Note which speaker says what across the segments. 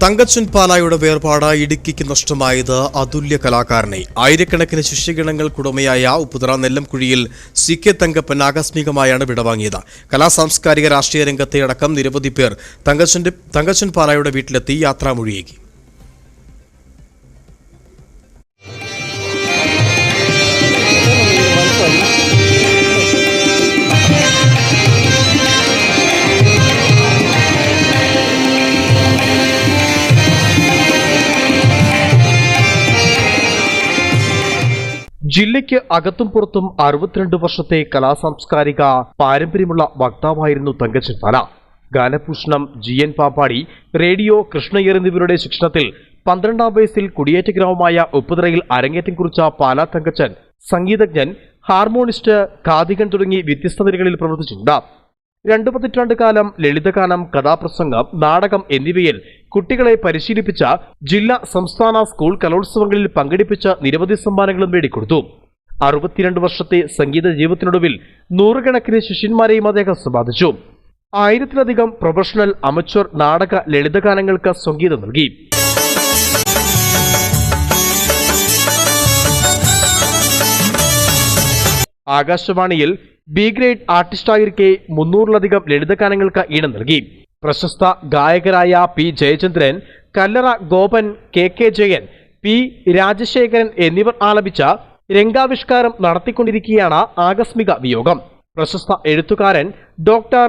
Speaker 1: തങ്കച്ചൻ പാലായുടെ വേർപാട് ഇടുക്കിക്ക് നഷ്ടമായത് അതുല്യ കലാകാരനെ. ആയിരക്കണക്കിന് ശിഷ്യഗണങ്ങൾക്കുടമയായ ഉപ്പുതറ നെല്ലംകുഴിയിൽ CK തങ്കപ്പൻ ആകസ്മികമായാണ് വിടവാങ്ങിയത്. കലാസാംസ്കാരിക രാഷ്ട്രീയ രംഗത്തെ അടക്കം നിരവധി പേർ തങ്കച്ചൻ പാലായുടെ വീട്ടിലെത്തി യാത്രാമൊഴിയേകി. ജില്ലയ്ക്ക് അകത്തും പുറത്തും 62 വർഷത്തെ കലാസാംസ്കാരിക പാരമ്പര്യമുള്ള വക്താവായിരുന്നു തങ്കച്ചൻ പാല. ഗാനഭൂഷണം GN പാപ്പാടി, റേഡിയോ കൃഷ്ണയ്യർ എന്നിവരുടെ ശിക്ഷണത്തിൽ 12ാം വയസ്സിൽ കുടിയേറ്റ ഗ്രാമമായ ഉപ്പുതറയിൽ അരങ്ങേറ്റം കുറിച്ച പാല തങ്കച്ചൻ സംഗീതജ്ഞൻ, ഹാർമോണിസ്റ്റ്, ഖാദികൻ തുടങ്ങി വ്യത്യസ്ത നിലകളിൽ പ്രവർത്തിച്ചിട്ടുണ്ട്. 2 പതിറ്റാണ്ടുകാലം ലളിതഗാനം, കഥാപ്രസംഗം, നാടകം എന്നിവയിൽ കുട്ടികളെ പരിശീലിപ്പിച്ച ജില്ലാ, സംസ്ഥാന, സ്കൂൾ കലോത്സവങ്ങളിൽ പങ്കെടുപ്പിച്ച നിരവധി സമ്മാനങ്ങളും നേടിക്കൊടുത്തു. 62 വർഷത്തെ സംഗീത ജീവിതത്തിനൊടുവിൽ നൂറുകണക്കിന് ശിഷ്യന്മാരെയും അദ്ദേഹം സമ്പാദിച്ചു. 1000-ലധികം പ്രൊഫഷണൽ, അമച്വർ, നാടക, ലളിതഗാനങ്ങൾക്ക് സംഗീതം നൽകി. ആകാശവാണിയിൽ B ഗ്രേഡ് ആർട്ടിസ്റ്റായിരിക്കെ 300-ലധികം ലളിതഗാനങ്ങൾക്ക് ഈണം നൽകി. പ്രശസ്ത ഗായകരായ P ജയചന്ദ്രൻ, കല്ലറ ഗോപൻ, KK ജയൻ, P രാജശേഖരൻ എന്നിവർ ആലപിച്ച രംഗാവിഷ്കാരം നടത്തിക്കൊണ്ടിരിക്കുകയാണ് ആകസ്മിക വിയോഗം. പ്രശസ്ത എഴുത്തുകാരൻ ഡോക്ടർ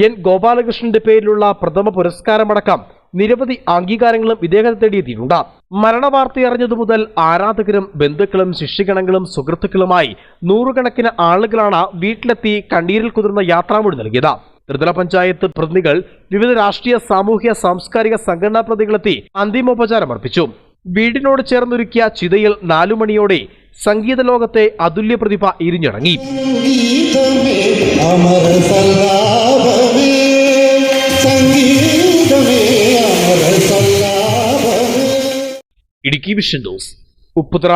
Speaker 1: N ഗോപാലകൃഷ്ണന്റെ പേരിലുള്ള പ്രഥമ പുരസ്കാരമടക്കം നിരവധി അംഗീകാരങ്ങളും ഇദ്ദേഹത്തെ തേടിയെത്തിയിട്ടുണ്ട്. മരണവാർത്തയറിഞ്ഞതു മുതൽ ആരാധകരും ബന്ധുക്കളും ശിഷ്യഗണങ്ങളും സുഹൃത്തുക്കളുമായി നൂറുകണക്കിന് ആളുകളാണ് വീട്ടിലെത്തി കണ്ണീരിൽ കുതിർന്ന യാത്രാമൊഴി നൽകിയത്. ത്രിതല പഞ്ചായത്ത് പ്രതിനിധികൾ, വിവിധ രാഷ്ട്രീയ, സാമൂഹ്യ, സാംസ്കാരിക സംഘടനാ പ്രതിനിധികളെത്തി അന്തിമോപചാരം അർപ്പിച്ചു. വീടിനോട് ചേർന്നൊരുക്കിയ ചിതയിൽ 4 മണിയോടെ സംഗീത ലോകത്തെ അതുല്യ പ്രതിഭ ഇരിഞ്ഞിറങ്ങി. Idukki vision news, Upputhara.